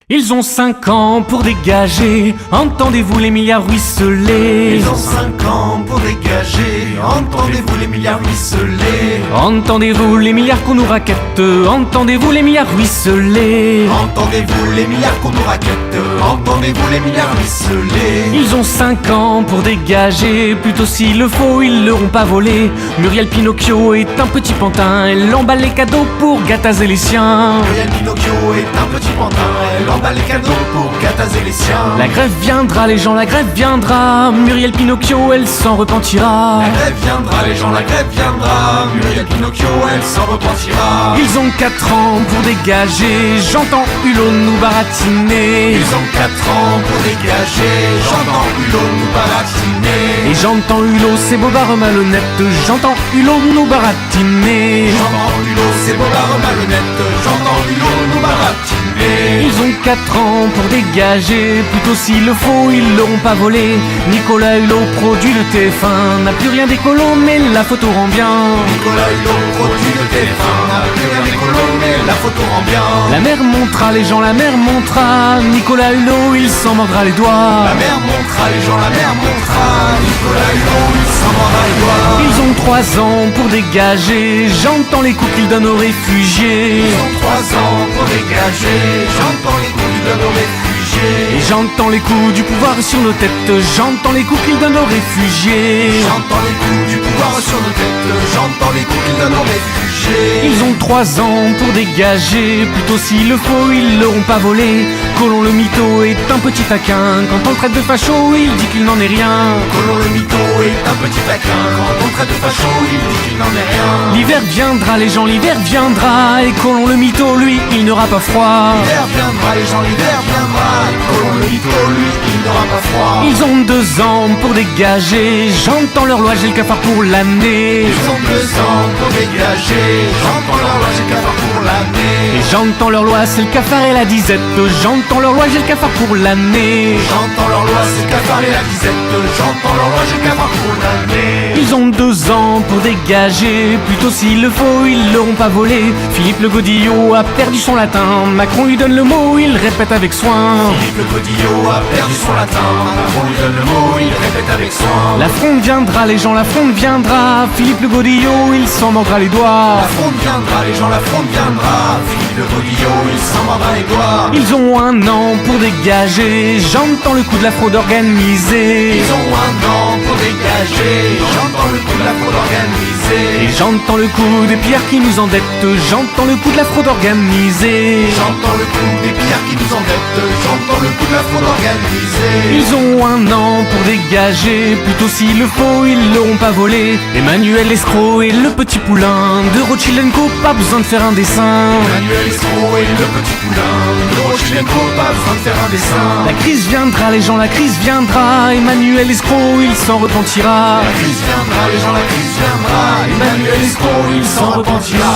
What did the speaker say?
Ils ont 5 ans pour dégager, entendez-vous les milliards ruisseler. Ils ont 5 ans pour dégager, entendez-vous les milliards ruisseler. Entendez-vous les milliards qu'on nous raquette, entendez-vous les milliards ruisseler. Entendez-vous les milliards qu'on nous raquette, entendez-vous les milliards ruisseler. Ils ont 5 ans pour dégager, plutôt s'il le faut, ils l'auront pas volé. Muriel Pinocchio est un petit pantin, elle emballe les cadeaux pour gâtaser les siens. Muriel Pinocchio est un petit pantin, elle emballe les cadeaux pour gâtaser les siens. La grève viendra, les gens, la grève viendra. Muriel Pinocchio, elle s'en repentira. La grève viendra, les gens, la grève viendra. Muriel Pinocchio, elle s'en repentira. Ils ont 4 ans pour dégager, j'entends Hulot nous baratiner. Ils ont 4 ans pour dégager, j'entends Hulot nous baratiner. Et j'entends Hulot, c'est bobard malhonnête, j'entends Hulot nous baratiner. J'entends Hulot, c'est bobard malhonnête, j'entends Hulot nous baratiner. Ils ont 4 ans pour dégager, plutôt s'il le faut, ils l'auront pas volé. Nicolas Hulot, produit de TF1, n'a plus rien d'écolo, mais la photo rend bien. Nicolas Hulot, produit de TF1, n'a plus rien d'écolo, mais la photo rend bien. La mer montera, les gens, la mer montera. Nicolas Hulot, il s'en mordra les doigts. La mer montera, les gens, la mer montera. Nicolas Hulot, il s'en mordra les doigts. Ils ont 3 ans pour dégager, j'entends les coups qu'ils donnent aux réfugiés. Ils ont 3 ans pour dégager, j'entends les coups qu'ils donnent aux réfugiés. Et j'entends les coups du pouvoir sur nos têtes, j'entends les coups qu'ils donnent aux réfugiés. J'entends les coups du pouvoir sur nos têtes, j'entends les coups qu'ils donnent aux réfugiés. Ils ont 3 ans pour dégager, plutôt s'il le faut, ils l'auront pas volé. Colomb le mytho est un petit taquin, quand on le traite de facho, il dit qu'il n'en est rien. Colomb le mytho est un petit taquin, quand on le traite de facho, il dit qu'il n'en est rien. L'hiver viendra, les gens, l'hiver viendra, et Colomb le mytho, lui, il n'aura pas froid. L'hiver viendra, les gens, l'hiver viendra. Colomb le mytho, lui, il n'aura pas froid. Ils ont 2 ans pour dégager, j'entends leur loi, j'ai le cafard pour l'année. Ils ont 2 ans pour dégager, j'entends leur loi, j'ai le cafard pour l'année. Et j'entends leur loi, c'est le cafard et la disette, j'entends leur loi, j'ai le cafard pour l'année. J'entends leur loi, c'est le cafard et la disette, j'entends leur loi, j'ai le cafard pour l'année. Ils ont 2 ans pour dégager, plutôt s'il le faut, ils l'auront pas volé. Philippe le Godillot a perdu son latin, Macron lui donne le mot, il répète avec soin. Philippe le Godillot a perdu son latin, Macron lui donne le mot, il répète avec soin. La fronde viendra, les gens, la fronde viendra, Philippe le Godillot, il s'en mordra les doigts. La fronde viendra, les gens, la fronde viendra, Philippe le Godillot, il s'en mordra les doigts. Ils ont 1 an pour dégager, j'entends le coup de la fraude organisée. Ils ont 1 an pour dégager, j'entends le coup de la fraude organisée. Et j'entends le coup des pillards qui nous endettent, j'entends le coup de la fraude organisée. J'entends le coup des pillards qui nous endettent, j'entends le coup de la fraude organisée. Ils ont 1 an pour dégager, plutôt s'il le faut, ils l'auront pas volé. Emmanuel l'escroc et le petit poulain de Rothschild & Co, pas besoin de faire un dessin. Emmanuel escroc et le petit poulain de Rothschild & Co, pas besoin de faire un dessin. La crise viendra, les gens, la crise viendra, Emmanuel l'escroc, il s'en repentira. La crise viendra, les gens, la crise viendra. Emmanuel escroc, il s'en repentira.